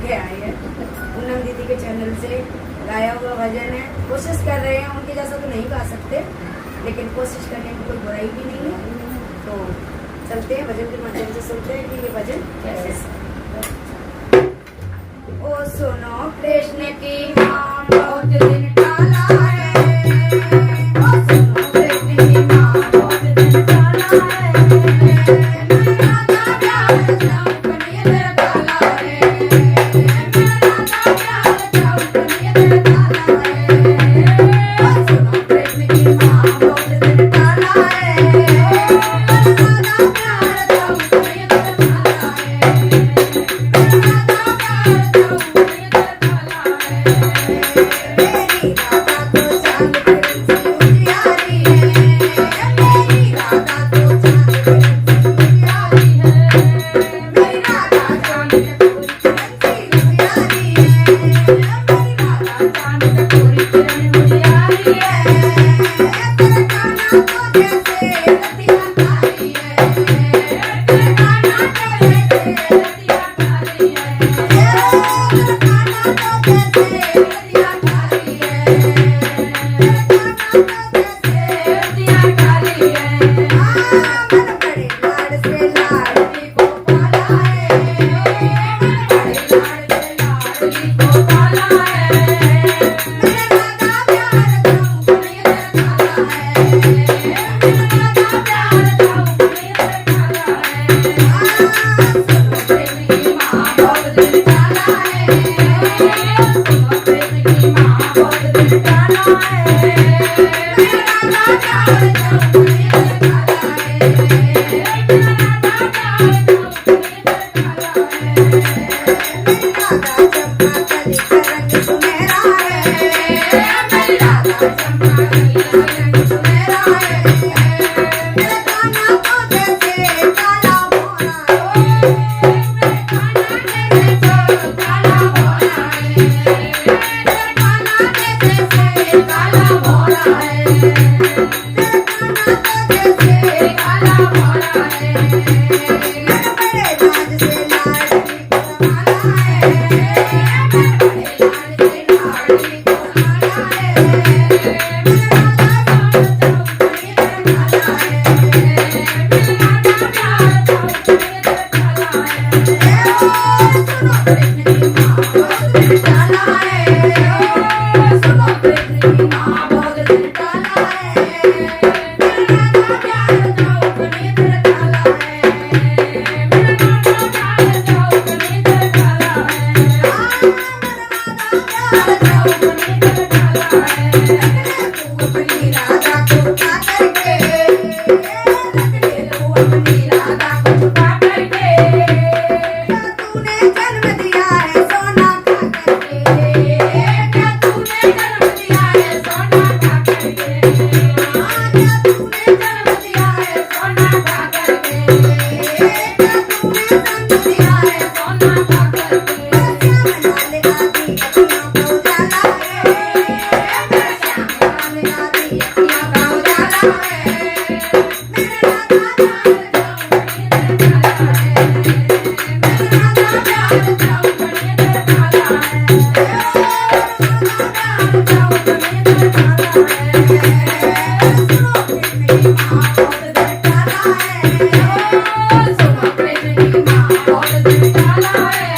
के आए हैं। पूनम दीदी के चैनल से गाया हुआ भजन है। कोशिश कर रहे हैं, उनके जैसा तो नहीं गा सकते, लेकिन कोशिश करने में कोई बुराई भी नहीं है। तो चलते हैं भजन के माध्यम से, सुनते हैं कि ये भजन कैसे। ओ सुनो कृष्ण की माँ बहुत दिन टाला है, ओ सुनो कृष्ण की माँ बहुत दिन टाला है, मेरा राधा प्यार चौकनी तेरा काला है, मेरा राधा प्यार चौकनी तेरा काला है, ओ सुनो कृष्ण की माँ बहुत दिन टाला है, मेरा राधा प्यार चौकनी तेरा काला है, मेरा राधा प्यार चौकनी तेरा काला है, मेरी राधा तो चांद से उजियारी है, मेरी राधा तो चांद से उजियारी है, मेरी राधा चांद से उजियारी है, मेरी राधा चांद से उजियारी है, तेरे काना को जैसे रतिया कारी है, तेरे काना को जैसे रतिया कारी है, तेरे काना को जैसे रतिया कारी है, तेरे काना को जैसे रतिया कारी है, मन बड़े लाड से लाडली को पाला है, मन बड़े लाड से लाडली को पाला है, मेरा राधा प्यार चौकनी तेरा काला है, मेरा राधा प्यार चौकनी तेरा काला है, सुनो प्रेम की माँ बहुत दिन टाला है, सुनो प्रेम की माँ बहुत दिन टाला है, मेरा राधा प्यार चौकनी तेरा काला है, मेरा राधा प्यार चौकनी तेरा काला है, मेरी राधा चंपा कली का रंग सुनहरा है, मेरी राधा चंपा कली का रंग सुनहरा है, मेरे काना को जैसे काला मोरा है, मेरे काना जैसे काला मोरा है, मेरे काना जैसे काला मोरा है, मेरे काना को जैसे काला मोरा है, मेरे बड़े लाड से लाडली को रमाला है, मेरे बड़े लाड से लाडली को रमाला है, मेरा राधा प्यार चौकनी तेरा काला है, मेरा राधा प्यार चौकनी तेरा काला है, ओ सुनो कृष्ण की माँ बहुत दिन टाला है, ओ सुनो कृष्ण की माँ बहुत दिन टाला है, मेरा राधा प्यार चौकनी तेरा काला है, मेरा राधा प्यार चौकनी तेरा काला है, मेरा राधा प्यार चौकनी तेरा काला है, तू अपनी राधा को छुपा करके, तू अपनी राधा को छुपा करके, क्या तूने जन्म दिया है सोना खा करके, क्या तूने जन्म दिया है सोना खा करके, क्या तूने जन्म दिया है सोना खा करके, क्या तूने जन्म दिया है सोना खा करके, श्याम लाल गाती अखियों का उजाला है, मेरा श्याम लाल गाती अखियों का उजाला है, मेरा राधा प्यार चौकनी तेरा काला है, मेरा राधा प्यार चौकनी तेरा काला है, मेरा राधा प्यार चौकनी तेरा काला है, सुनो कृष्ण की माँ बहुत दिन टाला है, सुनो कृष्ण की माँ बहुत दिन टाला है।